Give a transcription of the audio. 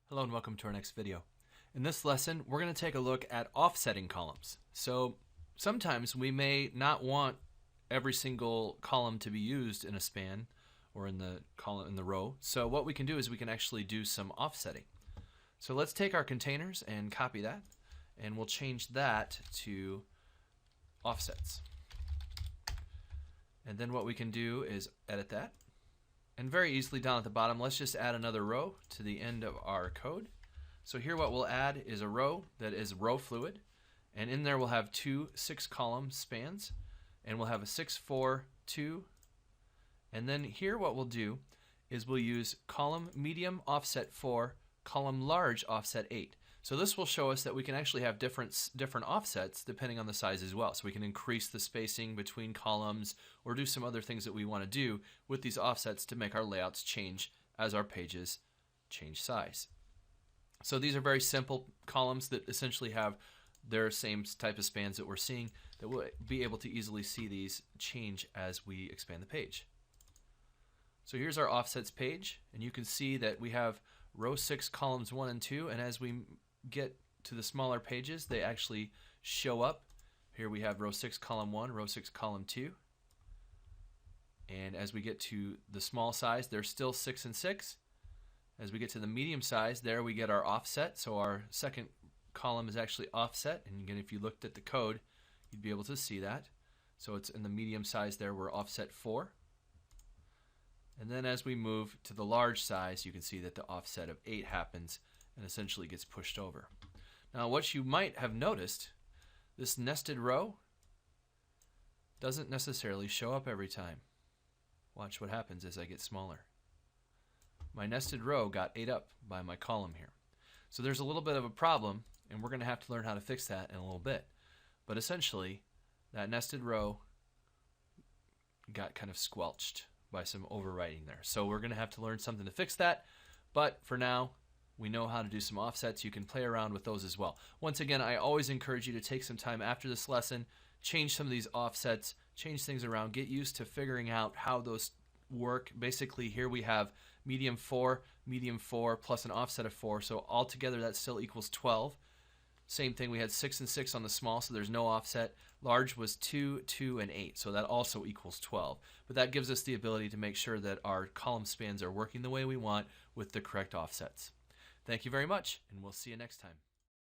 Hello and welcome to our next video. In this lesson, we're going to take a look at offsetting columns. So sometimes we may not want every single column to be used in a span or in the column in the row. So what we can do is we can actually do some offsetting. So let's take our containers and copy that, and we'll change that to offsets. And then what we can do is edit that. And very easily down at the bottom, let's just add another row to the end of our code. So here what we'll add is a row that is row fluid, and in there we'll have two 6-column spans, and we'll have a 6, 4, 2, and then here what we'll do is we'll use column medium offset 4, column large offset 8. So this will show us that we can actually have different offsets depending on the size as well. So we can increase the spacing between columns or do some other things that we want to do with these offsets to make our layouts change as our pages change size. So these are very simple columns that essentially have their same type of spans that we're seeing, that we'll be able to easily see these change as we expand the page. So here's our offsets page, and you can see that we have row 6 columns 1 and 2, and as we get to the smaller pages, they actually show up. Here we have row 6 column 1, row 6 column 2, and as we get to the small size, they're still 6 and 6. As we get to the medium size, there we get our offset, so our second column is actually offset, and again, if you looked at the code, you'd be able to see that. So it's in the medium size there, we're offset 4. And then as we move to the large size, you can see that the offset of 8 happens and essentially gets pushed over. Now what you might have noticed, this nested row doesn't necessarily show up every time. Watch what happens as I get smaller. My nested row got ate up by my column here. So there's a little bit of a problem, and we're going to have to learn how to fix that in a little bit. But essentially, that nested row got kind of squelched by some overwriting there. So we're going to have to learn something to fix that. But for now, we know how to do some offsets. You can play around with those as well. Once again, I always encourage you to take some time after this lesson, change some of these offsets, change things around, get used to figuring out how those work. Basically, here we have medium 4, plus an offset of 4. So altogether, that still equals 12. Same thing, we had 6 and 6 on the small, so there's no offset. Large was 2, 2, and 8, so that also equals 12. But that gives us the ability to make sure that our column spans are working the way we want with the correct offsets. Thank you very much, and we'll see you next time.